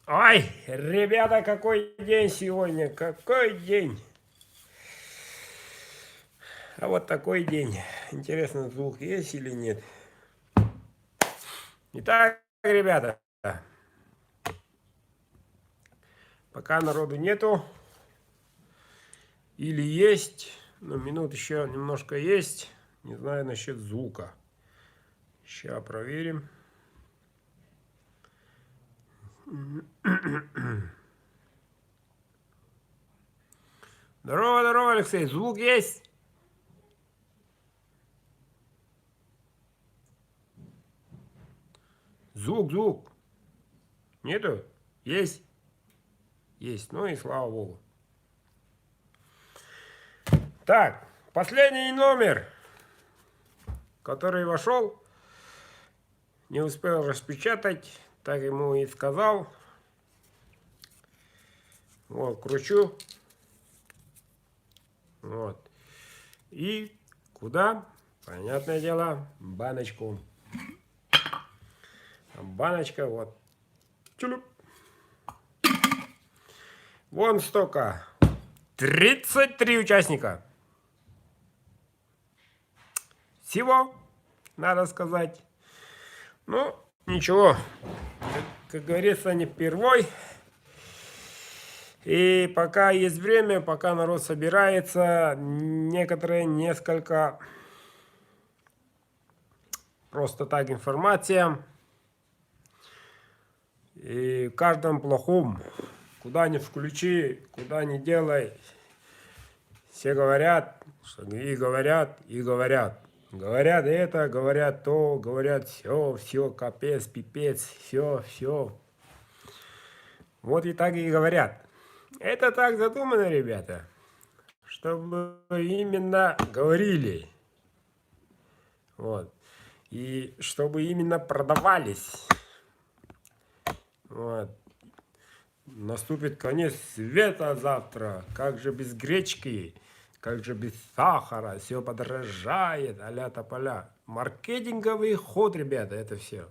Ой, ребята, какой день сегодня, какой день. А вот такой день. Интересно, звук есть или нет? Итак, ребята, пока народу нету, или есть, но минут еще немножко есть, не знаю насчет звука. Сейчас проверим. Здорово, здорово, Алексей, звук есть? Звук. Нету? Есть? Есть, ну и слава богу. Так, последний номер, который вошел, не успел распечатать, так ему и сказал. Вот, кручу. Вот. И куда? Понятное дело, баночку. Баночка, вот. Чулюп. Вон столько. 33 участника. Всего, надо сказать. Ну, ничего. Как говорится, не впервой. И пока есть время, пока народ собирается, некоторые несколько просто так информация. И в каждом плохом, куда ни включи, куда ни делай, все говорят, и говорят, и говорят. Говорят это, говорят то, говорят все, капец, пипец, все. Вот и так и говорят. Это так задумано, ребята, чтобы именно говорили. Вот. И чтобы именно продавались. Вот. Наступит конец света завтра. Как же без гречки? Как же без сахара? Все подорожает. А-ля тополя. Маркетинговый ход, ребята, это все.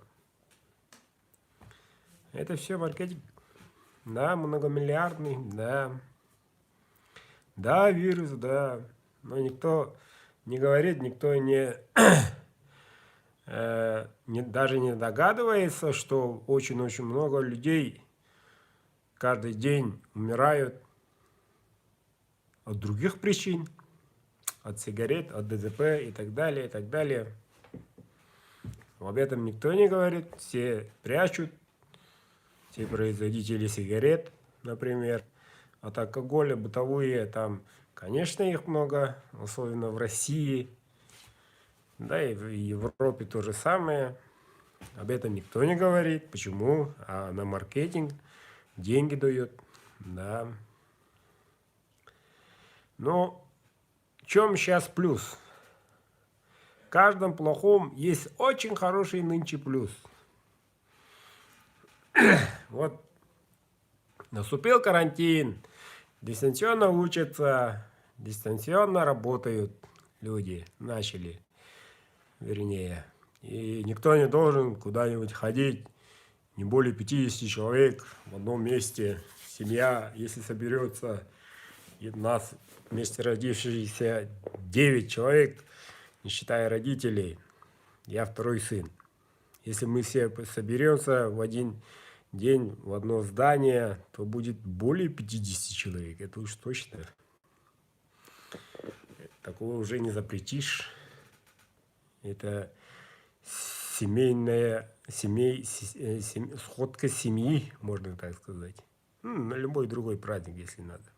Это все маркетинг. Да, многомиллиардный, да. Да, вирус, да. Но никто не говорит, никто даже не догадывается, что очень-очень много людей каждый день умирают от других причин, от сигарет, от ДТП и так далее, и так далее. Об этом никто не говорит, все прячут, все производители сигарет, например, от алкоголя, бытовые, там, конечно, их много, особенно в России, да, и в Европе то же самое. Об этом никто не говорит. Почему? А на маркетинг деньги дают, да. Но в чем сейчас плюс? В каждом плохом есть очень хороший нынче плюс. Вот наступил карантин, дистанционно учатся, дистанционно работают люди, начали, вернее. И никто не должен куда-нибудь ходить, не более 50 человек в одном месте. Семья, если соберется, и нас вместе родившиеся 9 человек, не считая родителей, я второй сын. Если мы все соберемся в один день в одно здание, то будет более 50 человек. Это уж точно. Такого уже не запретишь. Это сходка семьи, можно так сказать. На любой другой праздник, если надо.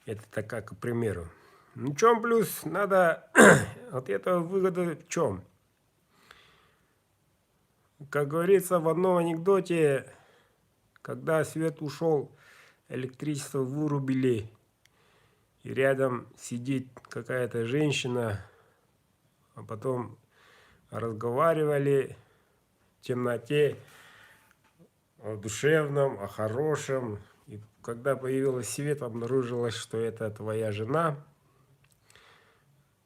Это так как к примеру. Ну, в чем плюс? Надо от этого выгода в чем? Как говорится в одном анекдоте, когда свет ушел, электричество вырубили, и рядом сидит какая-то женщина, а потом разговаривали в темноте о душевном, о хорошем. И когда появился свет, обнаружилось, что это твоя жена.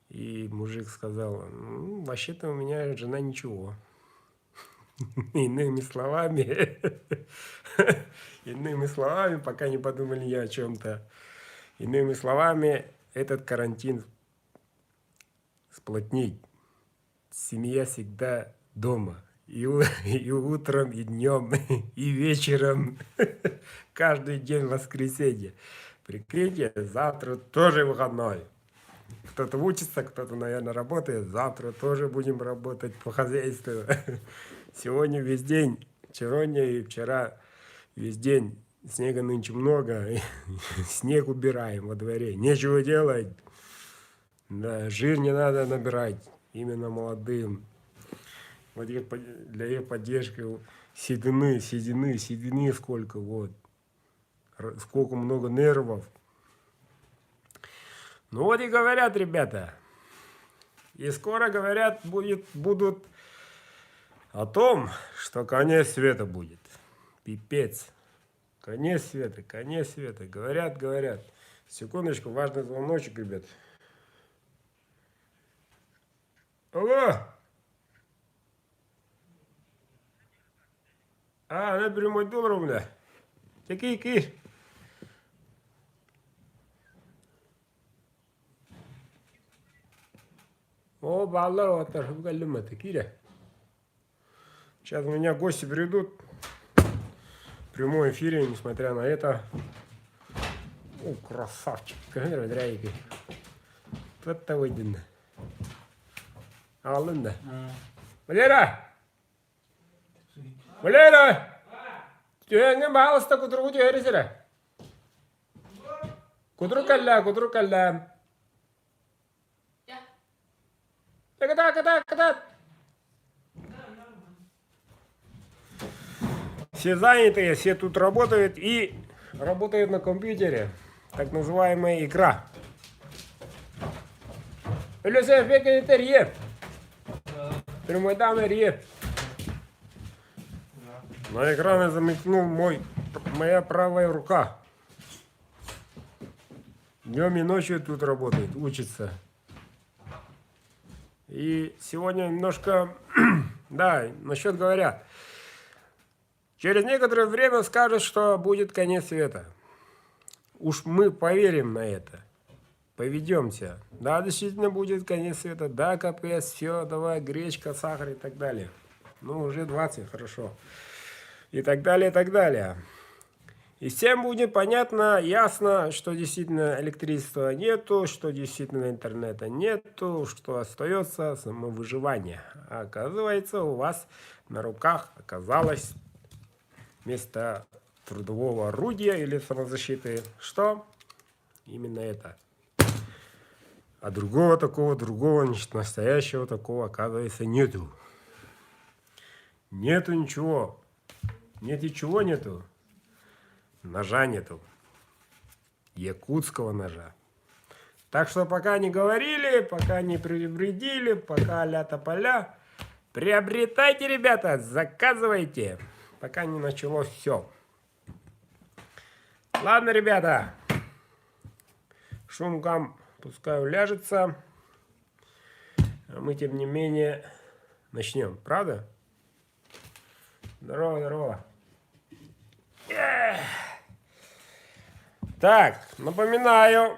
И мужик сказал: ну, вообще-то у меня жена ничего. Иными словами, иными словами, пока не подумали ни о чем-то. Иными словами, этот карантин сплотнить. Семья всегда дома. И утром, и днем, и вечером. Каждый день воскресенье. Прикиньте, завтра тоже выходной. Кто-то учится, кто-то, наверное, работает. Завтра тоже будем работать по хозяйству. Сегодня весь день. Сегодня и вчера весь день. Снега нынче много. Снег убираем во дворе. Нечего делать. Да, жир не надо набирать. Именно молодым. Вот для их поддержки седины сколько, вот. Сколько много нервов. Ну вот и говорят, ребята. И скоро, говорят, будут о том, что конец света будет. Пипец. Конец света, конец света. Говорят, говорят. Секундочку, важный звоночек, ребят. Алло! Ne bileyim durumda. Çekil. О, баллар, вот так, Киря. Сейчас у меня гости придут. В прямом эфире, несмотря на это. О, красавчик. Камера драйки. Вот-то выйдено. Алында. Валера! Валера! Түйеңнен бағылыста күдіргі түйересірі. Күдірі кәлі. Катат. Все занятые, все тут работают и работают на компьютере. Так называемая игра. Люсеф, это рье. Прямой дамы рье. На экране замелькнул моя правая рука. Днем и ночью тут работает, учится. И сегодня немножко, да, насчет говорят. Через некоторое время скажут, что будет конец света. Уж мы поверим на это. Поведемся. Да, действительно будет конец света. Да, капец, все, давай, гречка, сахар и так далее. Ну, уже 20, хорошо. И так далее, и так далее. И всем будет понятно, ясно, что действительно электричества нету, что действительно интернета нету, что остается самовыживание. А оказывается, у вас на руках оказалось вместо трудового орудия или самозащиты, что? Именно это. А другого настоящего такого, оказывается, нету. Нету ничего. Нету. Ножа нету. Якутского ножа. Так что пока не говорили, пока не предупредили, пока ля-тополя, приобретайте, ребята, заказывайте. Пока не началось все. Ладно, ребята. Шум пускай уляжется. А мы, тем не менее, начнем. Правда? Здорово. Так, напоминаю,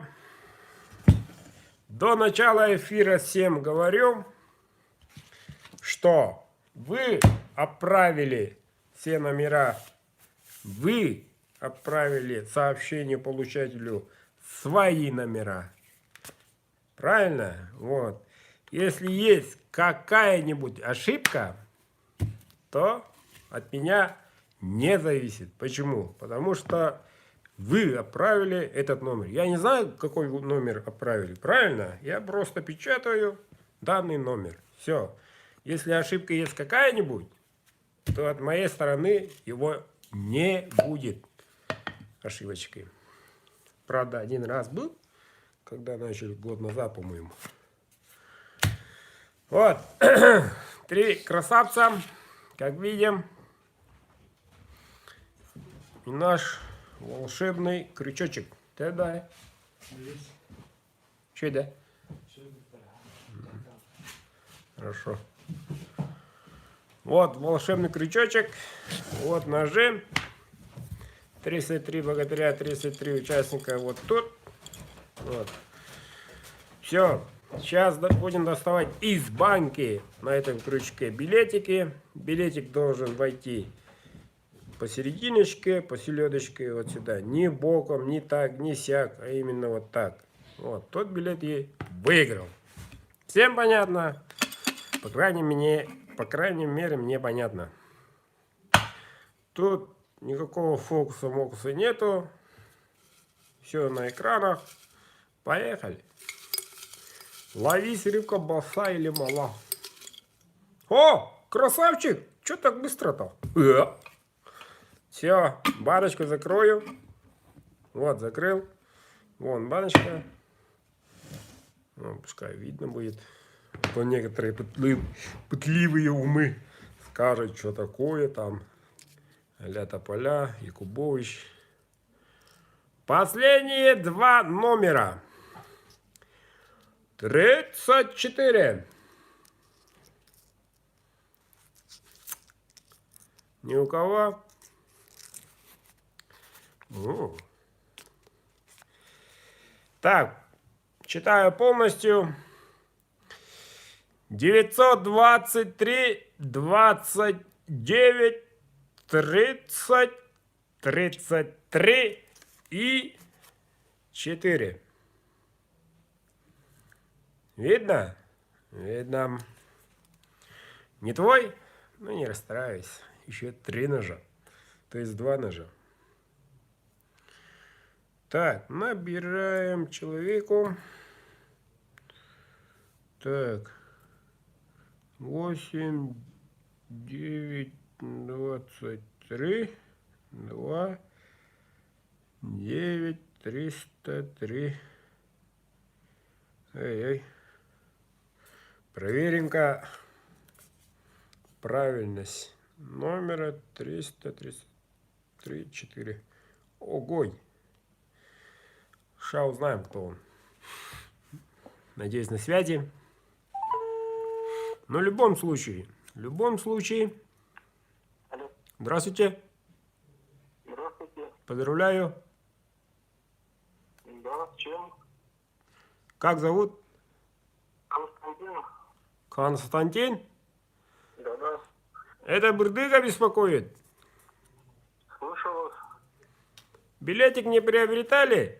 до начала эфира всем говорю, что вы отправили все номера, вы отправили сообщение получателю свои номера. Правильно? Вот. Если есть какая-нибудь ошибка, то от меня не зависит. Почему? Потому что вы отправили этот номер. Я не знаю, какой номер отправили. Правильно? Я просто печатаю данный номер. Все. Если ошибка есть какая-нибудь, то от моей стороны его не будет ошибочки. Правда, один раз был, когда начали год назад, по-моему. Вот. 3 красавца, как видим. И наш волшебный крючочек. Ты дай. Че да? Хорошо. Вот волшебный крючочек. Вот ножи. 33 богатыря, 33 участника вот тут. Вот. Все. Сейчас будем доставать из банки на этом крючке билетики. Билетик должен войти посерединочке, по селедочке вот сюда. Ни боком, ни так, ни сяк, а именно вот так. Вот. Тот билет и выиграл. Всем понятно? По крайней мере, мне понятно. Тут никакого фокуса-мокуса нету. Все на экранах. Поехали. Ловись, рыбка большая или мала. О, красавчик! Че так быстро-то? Все, баночку закрою. Вот, закрыл. Вон баночка. Ну, пускай видно будет. То некоторые пытливые умы скажут, что такое там. А-ля Тополя, Якубович. Последние два номера. 34. Ни у кого. Так, читаю полностью. 923, 29, 30, 33 и 4. Видно? Видно. Не твой? Ну, не расстраивайся. Еще 3 ножа. То есть 2 ножа. Так, набираем человеку. Так. 8, 9, 23, 2, 9, 303. Эй-эй. Проверим-ка правильность номера 333, 4. Огонь. Ша, узнаем, кто он. Надеюсь, на связи. Но в любом случае. Алло. Здравствуйте. Здравствуйте. Поздравляю. Да, с чем? Как зовут? Константин. Константин? Да. Это Бырдыга беспокоит? Слышу вас. Билетик не приобретали?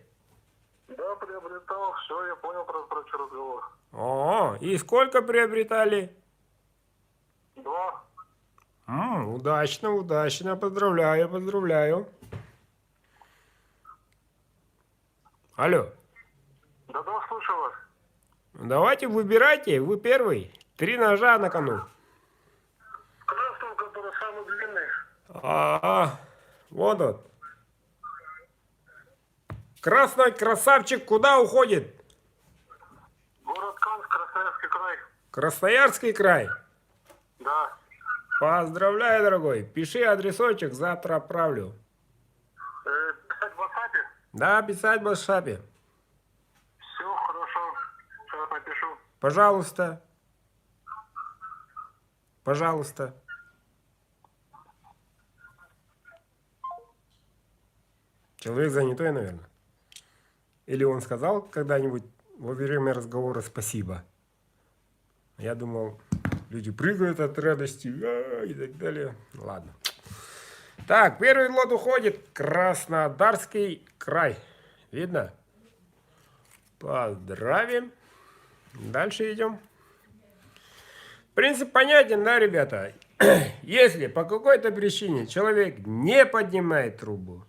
Да, приобретал. Все, я понял про разговор. О, и сколько приобретали? 2. Удачно. Поздравляю. Алло. Да, слышу вас. Давайте выбирайте, вы первый. 3 ножа на кону. Красный, который самый длинный. Вот он. Красный красавчик куда уходит? Город Канск, Красноярский край. Красноярский край. Да. Поздравляю, дорогой. Пиши адресочек, завтра отправлю. Писать в WhatsApp? Да, писать в WhatsApp. Все, хорошо. Сейчас напишу. Пожалуйста. Человек занятой, наверное. Или он сказал когда-нибудь во время разговора спасибо. Я думал, люди прыгают от радости и так далее. Ладно. Так, первый лот уходит. Краснодарский край. Видно? Поздравим. Дальше идем. Принцип понятен, да, ребята? Если по какой-то причине человек не поднимает трубу,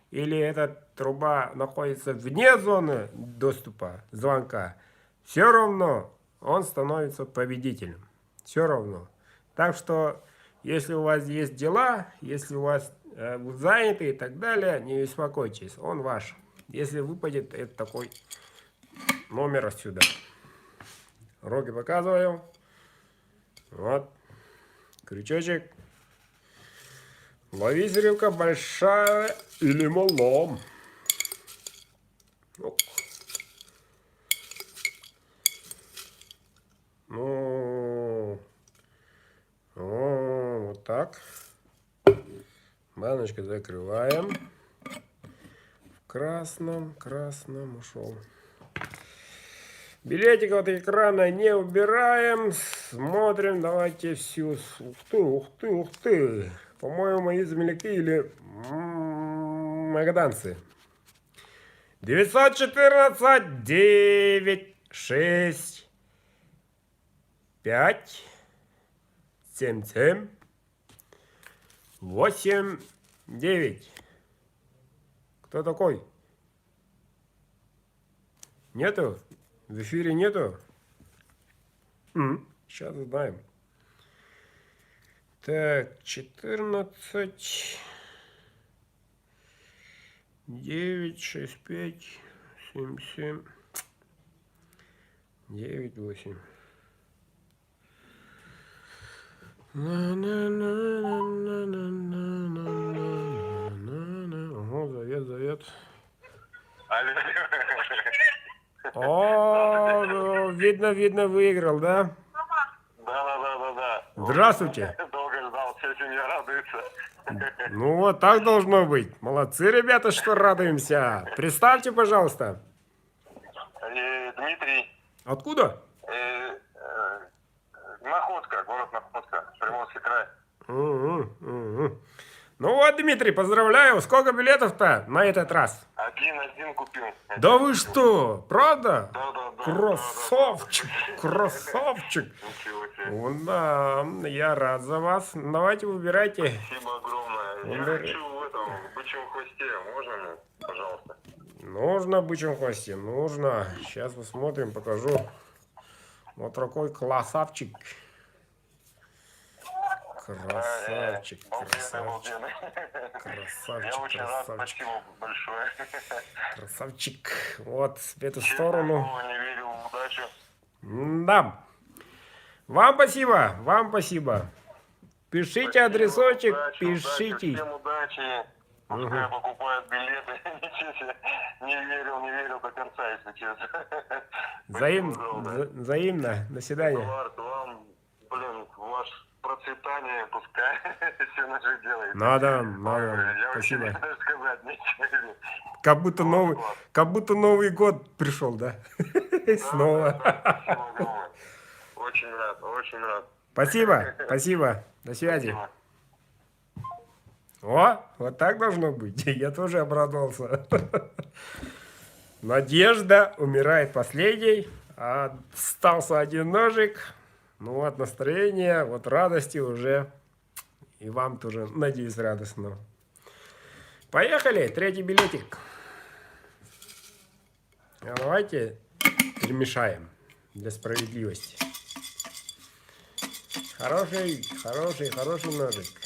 или эта труба находится вне зоны доступа, звонка, все равно он становится победителем. Все равно. Так что, если у вас есть дела, если у вас вы заняты и так далее, не беспокойтесь, он ваш. Если выпадет это такой номер отсюда. Руки показываю. Вот. Крючочек. Лови, рыбка, большая или малом. Ну. так. Баночку закрываем. В красном ушел. Билетик от экрана не убираем. Смотрим, давайте всю. Ух ты. По-моему, мои земляки или магаданцы. 914, 9, 6, 5, 7, 7, 8, 9. Кто такой? Нету? В эфире нету? Сейчас узнаем. Так, 14, 9, 6, 5, 7, 7, 9, 8. Ого, завет. О, видно, выиграл, да? Да. Здравствуйте. Долго ждал, вся семья радуется. Ну, вот так должно быть. Молодцы, ребята, что радуемся. Представьте, пожалуйста. Дмитрий, Откуда? Находка, город Находка, Приморский край. Ну вот, Дмитрий, поздравляю. Сколько билетов-то на этот раз? Один купил. Да вы что? Правда? Да. Красавчик. Ничего себе. Да, я рад за вас. Давайте выбирайте. Спасибо огромное. Я хочу в бычьем хвосте. Можно мне, пожалуйста? Нужно в бычьем хвосте. Нужно. Сейчас посмотрим, покажу. Вот такой красавчик. Красавчик. Я очень рад, спасибо большое. Красавчик. Вот, в эту Честное сторону. слово, не верил в удачу. Да. Вам спасибо. Пишите адресочек, Удачи, пишите. всем удачи. Пускай покупают билеты. Ничего себе. Не верил до конца, если честно. Взаимно. До свидания. Эдуард, вам, ваше процветание, пускай все наше делает. Надо. Я Спасибо. вообще даже сказать нечего. Как будто Новый год пришел, да? Снова. Спасибо огромное. Очень рад. Спасибо. До связи. Спасибо. О, вот так должно быть. Я тоже обрадовался. Надежда умирает последней. Остался один ножик. Ну вот настроение, вот радости уже. И вам тоже, надеюсь, радостно. Поехали, третий билетик. А давайте перемешаем для справедливости. Хороший ножик.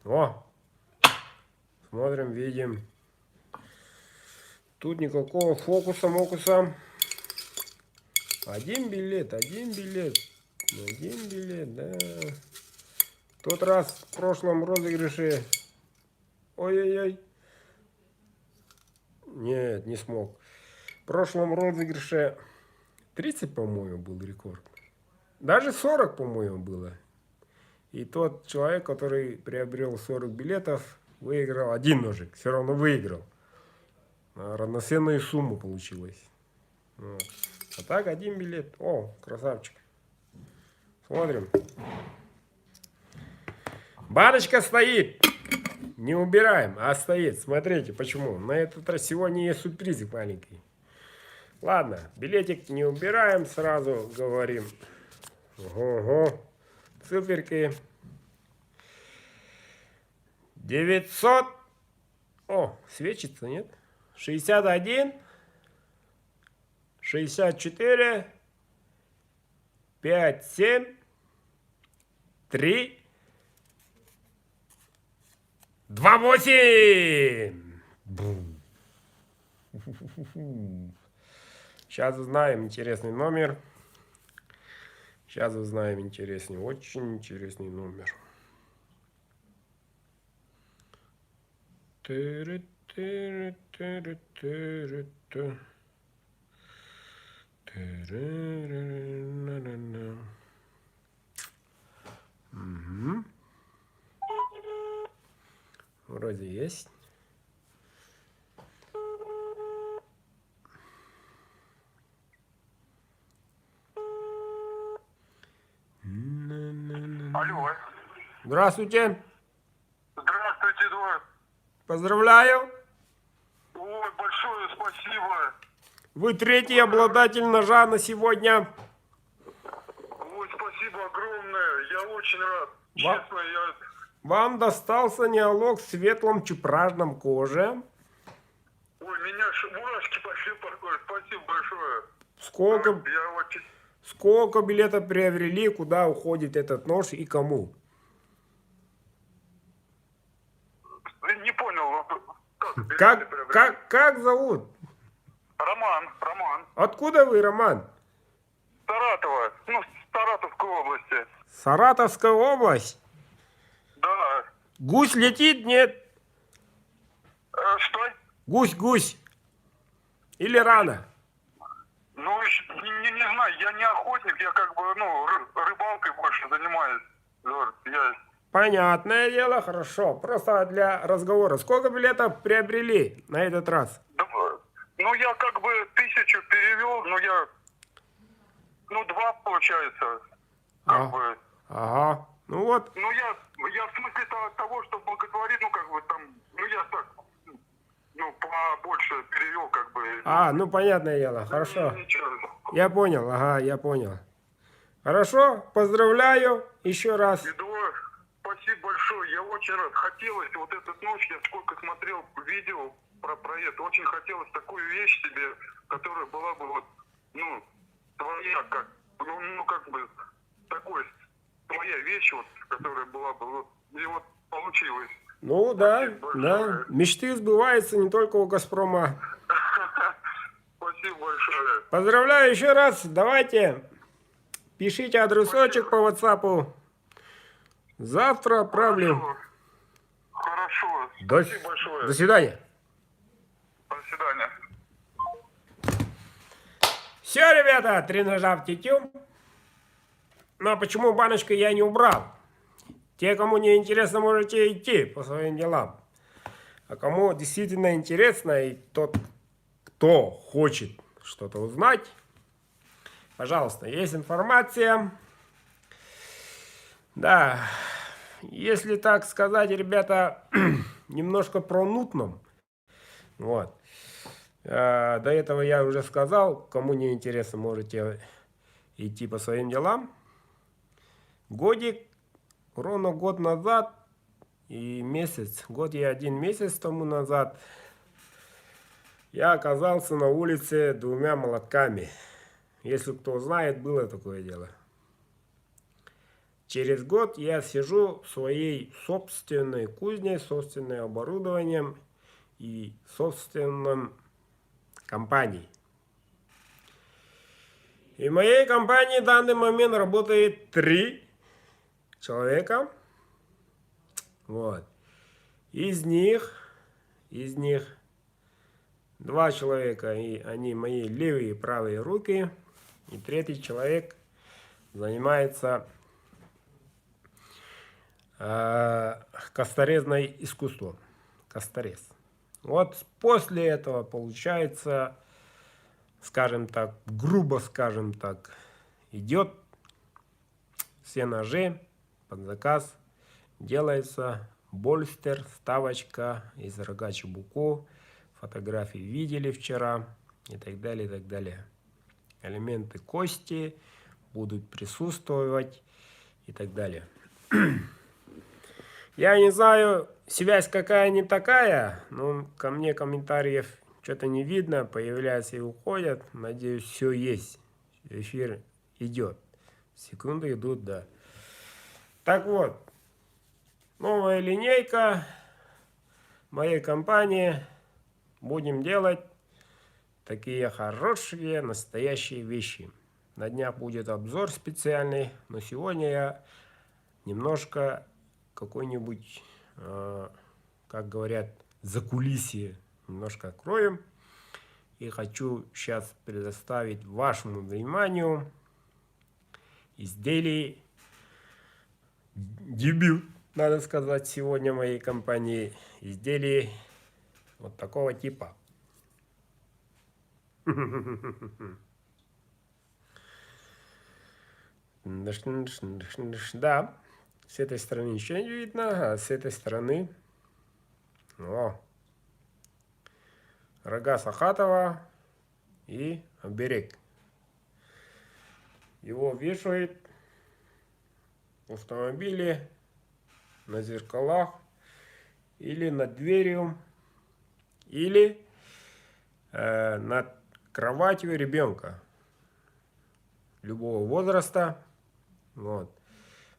О! Смотрим, видим. Тут никакого фокуса-мокуса. Один билет, да. В тот раз в прошлом розыгрыше. Ой-ой-ой. Нет, не смог. В прошлом розыгрыше 30, по-моему, был рекорд. Даже 40, по-моему, было. И тот человек, который приобрел 40 билетов, выиграл один ножик. Все равно выиграл. Равноценную сумму получилось. Вот. А так один билет. О, красавчик. Смотрим. Баночка стоит. Не убираем, а стоит. Смотрите, почему. На этот раз сегодня есть сюрпризик маленький. Ладно, билетик не убираем. Сразу говорим. Ого. Суперки. 900. О, свечится, нет? 61. 64. 5, 7. 3. 2, 8. Сейчас узнаем интересный номер. Очень интересный номер. Мгм. Вроде есть. Алло. Здравствуйте. Здравствуйте, Эдуард. Поздравляю. Ой, большое спасибо. Вы третий обладатель ножа на сегодня. Ой, спасибо огромное. Я очень рад. Ва- Честно, я... Вам достался неолог в светлом чупражном коже. Ой, меня мурашки пошли по коже. Спасибо большое. Сколько, Я очень... сколько билетов приобрели, куда уходит этот нож и кому? Не понял, билеты приобрели? Как зовут? Роман. Откуда вы, Роман? Саратова. Ну, Саратовской области. Саратовская область. Да. Гусь летит, нет? Что? Гусь. Или рано? Ну, не знаю, я не охотник, я как бы, ну, рыбалкой больше занимаюсь. Эдуард. Я... Понятное дело, хорошо. Просто для разговора. Сколько билетов приобрели на этот раз? Ну, я как бы 1000 перевел, но я... Ну, 2 получается. Как бы... Ага. Ну вот. Ну, я в смысле того, что благотворит, ну, как бы там... Ну, я так... Ну, побольше перевел, как бы... Ну понятное дело. Хорошо. Ничего. Я понял. Ага, я понял. Хорошо. Поздравляю еще раз. Эдуард, спасибо большое. Я очень рад. Хотелось вот этот ночь, я сколько смотрел видео про проект, очень хотелось такую вещь себе, которая была бы вот, ну, твоя, как, ну как бы, такой, твоя вещь, вот, которая была бы, вот, и вот получилось. Ну да. Мечты сбываются не только у «Газпрома». Спасибо большое. Поздравляю еще раз. Давайте. Пишите адресочек по WhatsApp. Завтра отправлю. Хорошо. До Спасибо большое. До свидания. До свидания. Все, ребята, 3 ножа в тетю. Ну а почему баночку я не убрал? Те, кому не интересно, можете идти по своим делам. А кому действительно интересно, и тот, кто хочет что-то узнать, пожалуйста, есть информация. Да, если так сказать, ребята, немножко про нутном. Вот. До этого я уже сказал, кому не интересно, можете идти по своим делам. Годик, ровно год назад и месяц, год и 1 месяц тому назад, я оказался на улице 2 молотками. Если кто знает, было такое дело. Через год я сижу в своей собственной кузне, собственным оборудованием и собственном компании. И в моей компании в данный момент работает 3 человека. Вот. Из них 2 человека, и они мои левые и правые руки. И 3-й человек занимается косторезное искусство. Косторез. Вот после этого получается, скажем так, грубо скажем так, идет все ножи под заказ, делается больстер, вставочка из рога чебуку, фотографии видели вчера и так далее, и так далее. Элементы кости будут присутствовать и так далее. Я не знаю, связь какая не такая, но ко мне комментариев что-то не видно, появляются и уходят. Надеюсь, все есть. Эфир идет. Секунды идут, да. Так вот, новая линейка моей компании. Будем делать такие хорошие, настоящие вещи. На днях будет обзор специальный, но сегодня я немножко какой-нибудь, как говорят, закулисье немножко откроем И хочу сейчас предоставить вашему вниманию изделие, дебют, надо сказать, сегодня моей компании, изделие вот такого типа. Да, с этой стороны ничего не видно, а с этой стороны рога Сахатова и оберег. Его вешают в автомобиле, на зеркалах или над дверью, или над кроватью ребенка любого возраста. Вот.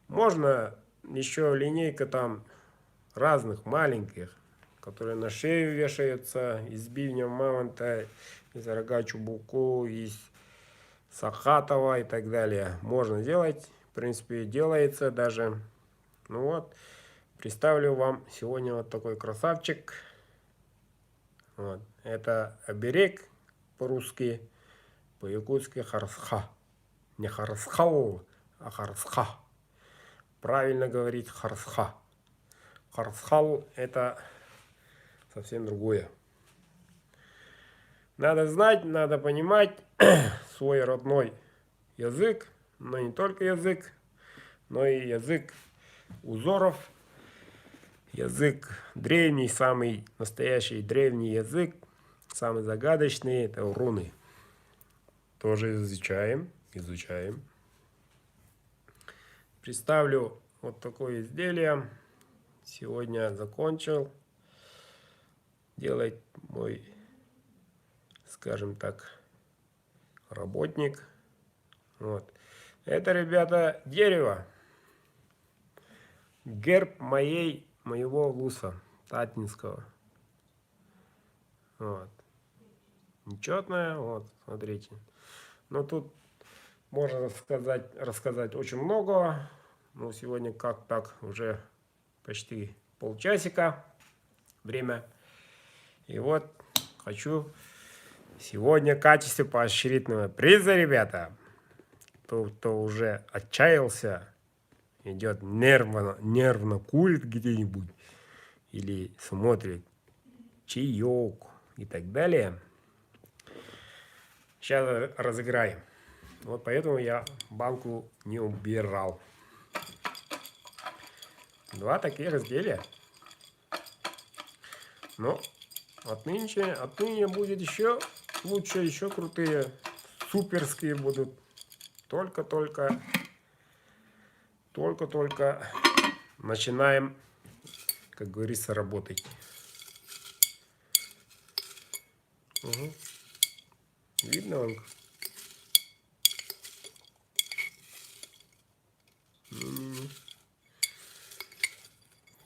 Можно еще линейка там разных маленьких, которые на шею вешаются, из бивня мамонта, из рога чубуку, из Сахатова и так далее. Можно делать, в принципе, делается даже. Ну вот, представлю вам сегодня вот такой красавчик. Вот. Это оберег по-русски, по-якутски харсха. Не харсхау, а харсха. Правильно говорить харсха. Харсхау это совсем другое. Надо знать, надо понимать свой родной язык, но не только язык, но и язык узоров, язык древний, самый настоящий древний язык, самый загадочный, это руны. Тоже изучаем. Представлю вот такое изделие. Сегодня закончил делать мой, скажем так, работник. Вот. Это, ребята, дерево. Герб моего луса Татнинского. Вот. Нечетное, вот, смотрите. Но тут можно рассказать очень много. Но сегодня как так уже почти полчасика время. И вот хочу сегодня в качестве поощрительного приза, ребята, кто уже отчаялся, идет нервно курит где-нибудь или смотрит чаек и так далее. Сейчас разыграем. Вот поэтому я банку не убирал. Два таких изделия. Но отныне будет еще лучше, еще крутые, суперские будут. Только начинаем, как говорится, работать. Угу. Видно вам?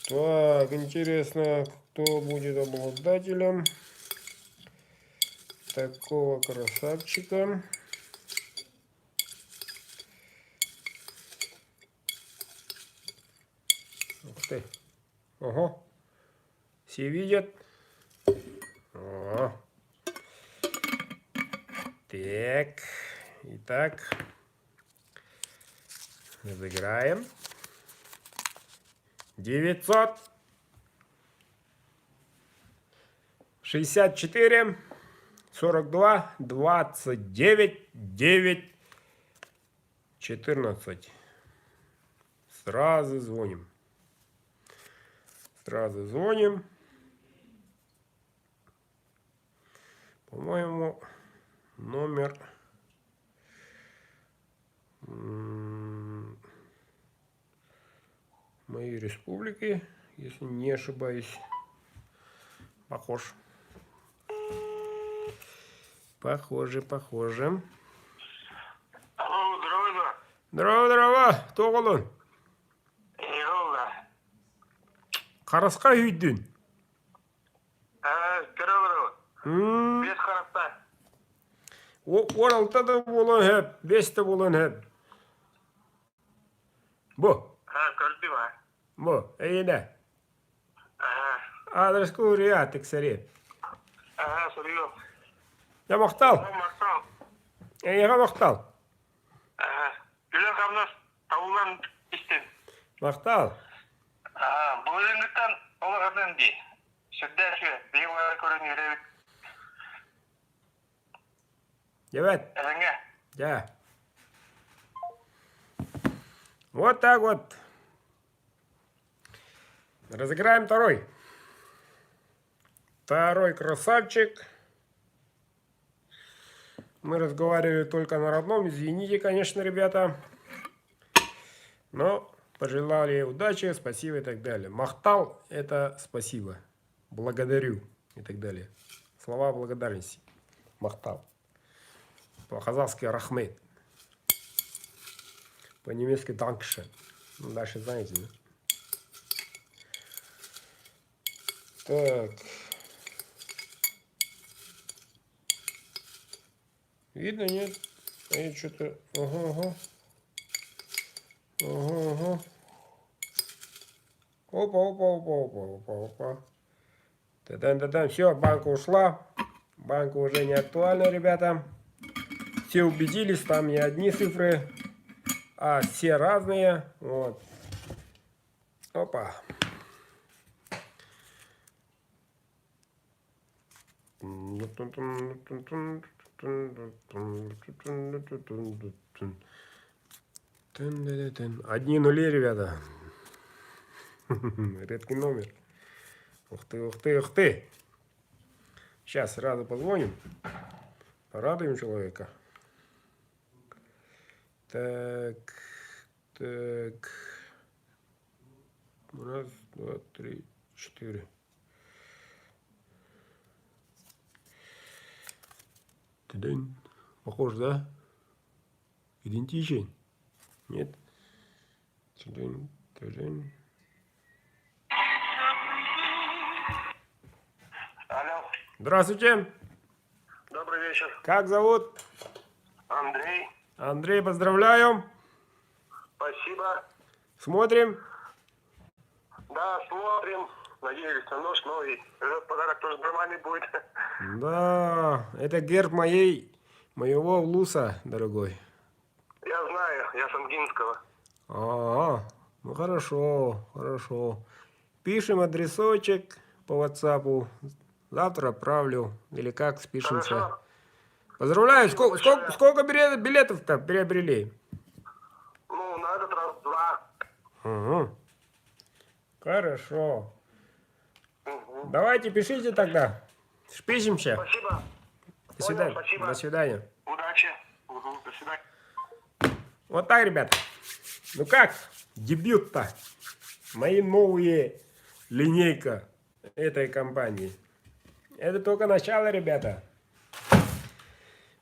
Так, интересно, кто будет обладателем такого красавчика. Ух ты. Ого. Все видят? О. Так. Итак. Разыграем. 964 42 29 9 14. Сразу звоним. По-моему, номер моей республики, если не ошибаюсь. Похоже. Алло, здорово. Здорово. Тоғылын. Қарасқа үйдін. Здорово. Без хараста. Оралтада болан хәп, бесті болан хәп. Бұ. Көрді ма? Бұ, әйді. Адрес көрі атық сәрі. Сұрыйым. Я мақтал. Мақтал. Неге мақтал? Үйлен қамнас ауылдан істен. Мақтал. Бұл өлеңдіктен олағаннан дей. Сүрдәші, бейуара көрін еревік. Evet. Әліңе. Да. Вот так вот. Разыграем второй. Второй красавчик. Мы разговаривали только на родном. Извините, конечно, ребята. Но пожелали удачи, спасибо и так далее. Махтал – это спасибо. Благодарю и так далее. Слова благодарности. Махтал. По-казахски рахмет. По-немецки данкшен. Ну, дальше знаете, да? Так. Видно, нет? А я что-то... Ага. Опа. Та-дан. Все, банка ушла. Банка уже не актуальна, ребята. Все убедились, там не одни цифры, а все разные. Вот. Опа. Одни нули, ребята. Редкий номер. Ух ты. Сейчас сразу позвоним. Порадуем человека. Так. Раз, два, три, четыре. Тыдын. Похож, да? Идентичен? Нет? Тыдын. Алло. Здравствуйте. Добрый вечер. Как зовут? Андрей. Андрей, поздравляю. Спасибо. Смотрим. Да, смотрим. Надеюсь, на нож новый. Этот подарок тоже нормальный будет. Да, это герб моего улуса, дорогой. Я знаю, я с Ангинского. Ну хорошо. Пишем адресочек по WhatsApp. Завтра отправлю. Или как спишемся. Хорошо. Поздравляю. Сколько билетов-то приобрели? Ну, на этот раз 2. Угу. Хорошо. Угу. Давайте пишите тогда. Спишемся. Спасибо. До свидания. Понял, спасибо. До свидания. Удачи. Угу. До свидания. Вот так, ребята. Ну как? Дебют-то. Мои новые линейка этой компании. Это только начало, ребята.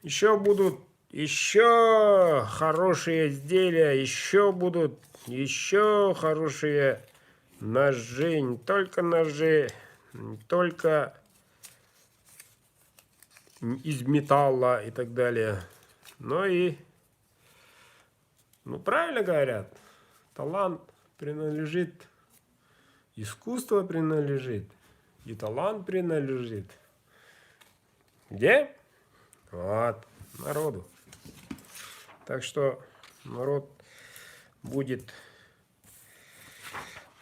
Еще будут хорошие изделия, еще будут хорошие ножи, не только ножи, не только из металла и так далее, но и, правильно говорят, талант принадлежит, искусство принадлежит, и талант принадлежит. Где? Вот, народу. Так что народ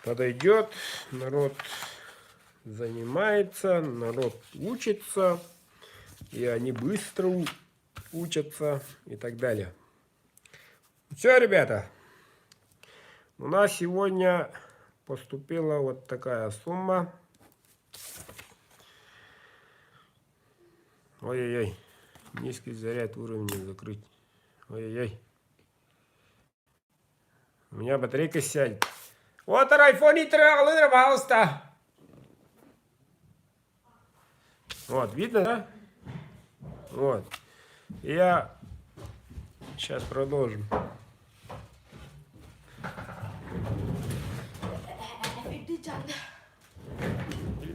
подойдет, народ занимается, народ учится, и они быстро учатся и так далее. Все, ребята, у нас сегодня поступила вот такая сумма. Ой-ой-ой, низкий заряд уровня закрыть. Ой-ой-ой. У меня батарейка сядет. Вот iPhone алыңдар, пожалуйста. Вот, видно, да? Вот. Я сейчас продолжим.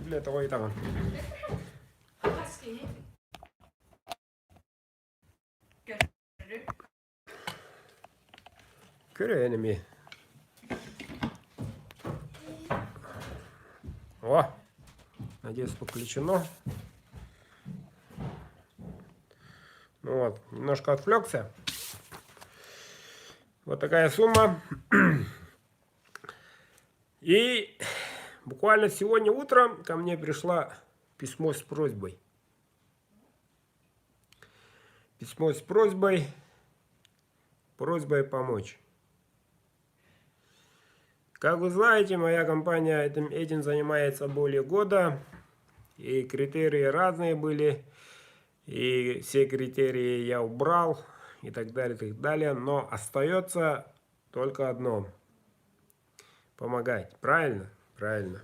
Для того и там. Көренеми. О, надеюсь, подключено. Вот, немножко отвлекся. Вот такая сумма. И буквально сегодня утром ко мне пришло письмо с просьбой. Письмо с просьбой помочь. Как вы знаете, моя компания этим занимается более года. И критерии разные были. И все критерии я убрал. И так далее, и так далее. Но остается только одно. Помогать. Правильно? Правильно.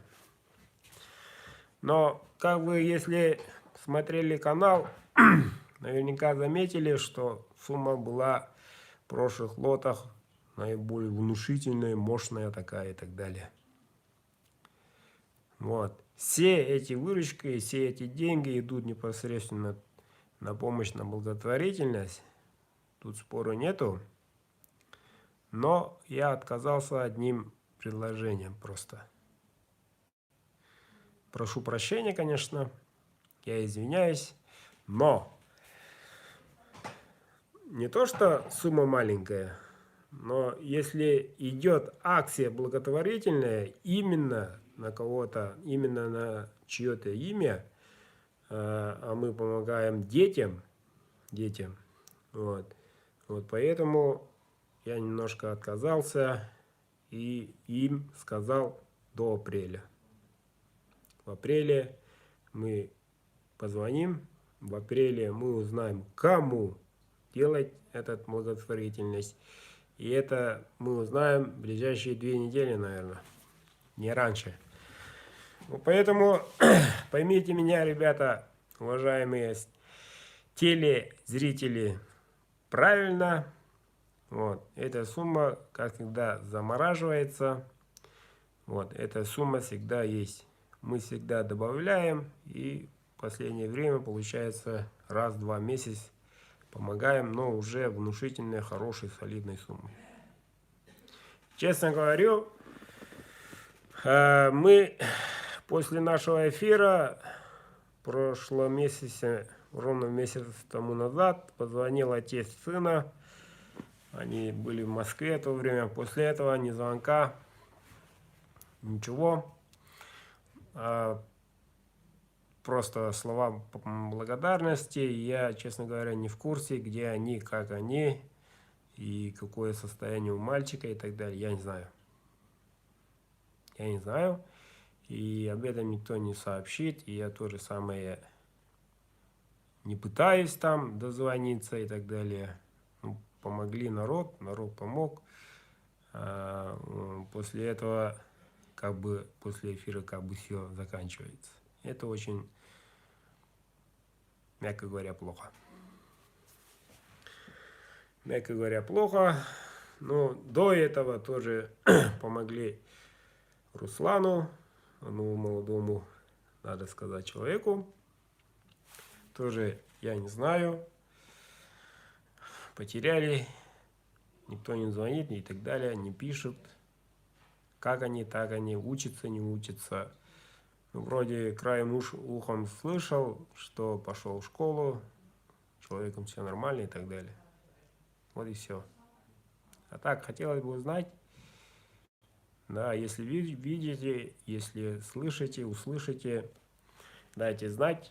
Но, как вы, если смотрели канал, наверняка заметили, что сумма была в прошлых лотах наиболее внушительная, мощная такая и так далее. Вот. Все эти выручки, все эти деньги идут непосредственно на помощь, на благотворительность. Тут спора нету. Но я отказался одним предложением просто. Прошу прощения, конечно. Я извиняюсь. Но не то, что сумма маленькая, но если идет акция благотворительная именно на кого-то, именно на чье-то имя, а мы помогаем детям, вот поэтому я немножко отказался и им сказал до апреля. В апреле мы позвоним, в апреле мы узнаем, кому делать эту благотворительность. И это мы узнаем в ближайшие 2 недели, наверное, не раньше. Поэтому поймите меня, ребята, уважаемые телезрители, правильно. Вот, эта сумма, как всегда, замораживается. Вот, эта сумма всегда есть. Мы всегда добавляем, и в последнее время, получается, раз-два месяца помогаем, но уже внушительной, хорошей, солидной суммой. Честно говорю, мы после нашего эфира в прошлом месяце, ровно месяц тому назад, позвонил отец сына. Они были в Москве в то время. После этого ни звонка, ничего. Просто слова благодарности. Я, честно говоря, не в курсе, где они, как они, и какое состояние у мальчика и так далее. Я не знаю. Я не знаю. И об этом никто не сообщит. И я тоже самое не пытаюсь там дозвониться и так далее. Ну, помогли народ помог. После этого, как бы, после эфира, как бы все заканчивается. Это очень, мягко говоря, плохо. Мягко говоря, плохо. Но до этого тоже помогли Руслану, одному молодому, надо сказать, человеку. Тоже, я не знаю, потеряли, никто не звонит и так далее, не пишут. Как они, так они, учатся, не учатся. Ну, вроде краем ухом слышал, что пошел в школу, человеком все нормально и так далее. Вот и все. А так, хотелось бы узнать, да, если видите, если слышите, услышите, дайте знать.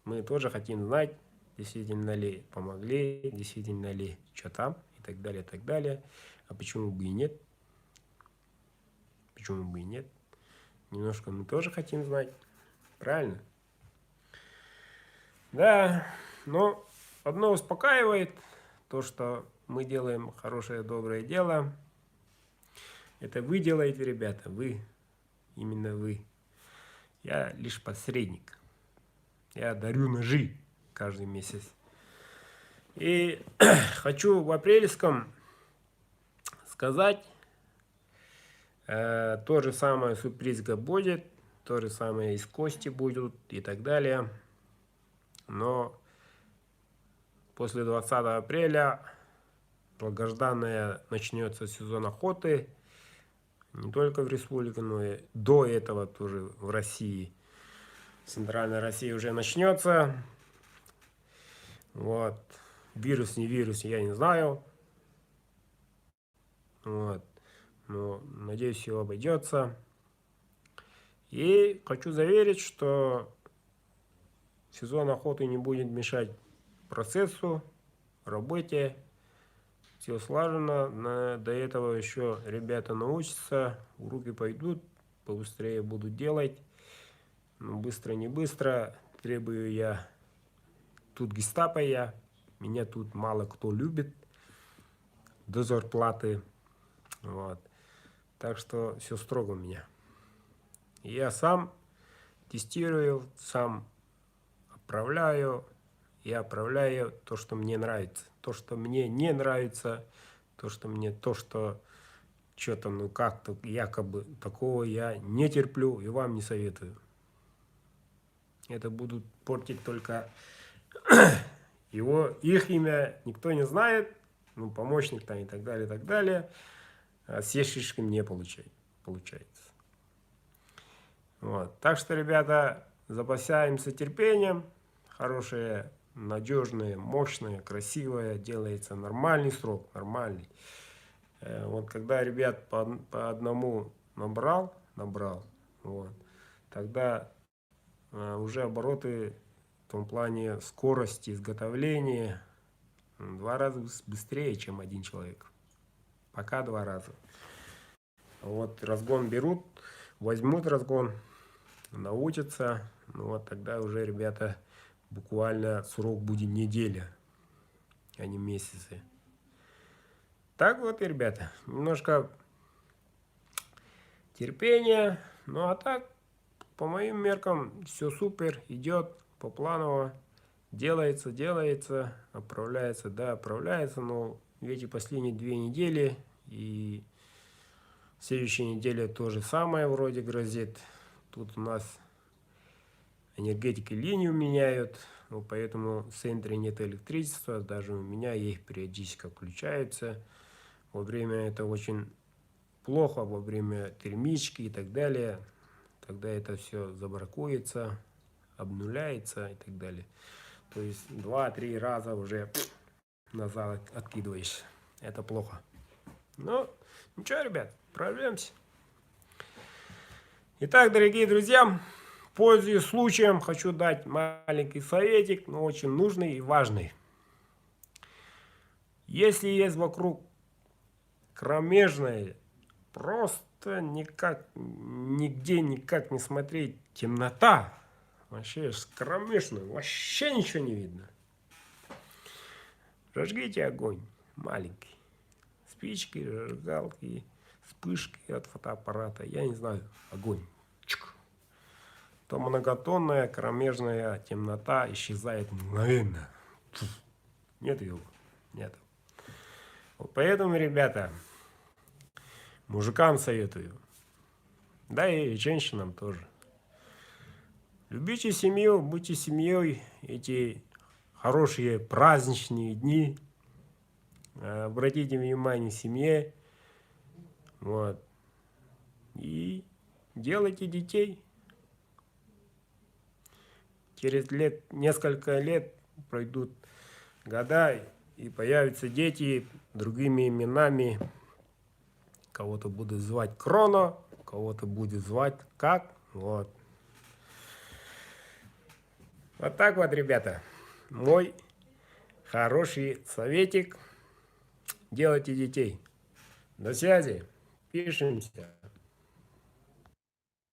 Мы тоже хотим знать, действительно ли помогли, действительно ли что там и так далее, и так далее. А почему бы и нет? Почему бы и нет? Немножко мы тоже хотим знать. Правильно? Да, но одно успокаивает, то, что мы делаем хорошее, доброе дело. Это вы делаете, ребята, вы, именно вы. Я лишь посредник. Я дарю ножи каждый месяц. И хочу в апрельском сказать, то же самое сюрпризка будет, то же самое из кости будут и так далее. Но после 20 апреля долгожданная начнется сезон охоты. Не только в республике, но и до этого тоже в России. В Центральной России уже начнется. Вот. вирус, не вирус, я не знаю. Вот. Но, надеюсь, все обойдется. И хочу заверить, что сезон охоты не будет мешать процессу, работе. Все слажено. До этого еще ребята научатся, руки пойдут, побыстрее будут делать. Но быстро не быстро. Требую я. Тут гестапо я. Меня тут мало кто любит. До зарплаты. Вот. Так что все строго у меня. Я сам тестирую, сам отправляю. Я отправляю то, что мне нравится. То, что мне не нравится, то, что что-то, ну как-то якобы такого я не терплю и вам не советую. Это будут портить только их имя никто не знает, ну, помощник там и так далее, и так далее. А все шишки мне получается. Вот. Так что, ребята, запасаемся терпением. Хорошее, надежное, мощное, красивое. Делается нормальный срок, нормальный. Вот когда ребят по одному набрал, вот, тогда уже обороты в том плане скорости изготовления 2 раза быстрее, чем один человек. Пока 2 раза. Вот разгон берут, возьмут разгон, научатся. Ну вот тогда уже, ребята, буквально срок будет неделя, а не месяцы. Так вот, ребята, немножко терпения. Ну а так, по моим меркам, все супер, идет по планово. Делается, отправляется, да, отправляется. Но эти последние 2 недели и следующей неделе то же самое вроде грозит. Тут у нас энергетики линию меняют, ну, поэтому в центре нет электричества, даже у меня их периодически включаются. Во время это очень плохо, во время термички и так далее. Тогда это все забракуется, обнуляется и так далее. То есть 2-3 раза уже назад откидываешь. Это плохо. Но ничего, ребят, прорвемся. Итак, дорогие друзья, пользуясь случаем, хочу дать маленький советик, но очень нужный и важный. Если есть вокруг кромежная, просто нигде никак не смотреть, темнота, вообще кромешная, вообще ничего не видно. Зажгите огонь маленький. Спички, зажигалки, вспышки от фотоаппарата, я не знаю, огонь. Чук. То многотонная кромежная темнота исчезает мгновенно. Нет его, нет. Вот поэтому, ребята, мужикам советую, да и женщинам тоже. Любите семью, будьте семьей, эти хорошие праздничные дни. Обратите внимание в семье. Вот. И делайте детей. Через несколько лет пройдут года, и появятся дети другими именами. Кого-то будут звать Крона, кого-то будет звать как. Вот. Вот так вот, ребята. Мой хороший советик. Делайте детей. До связи. Пишемся.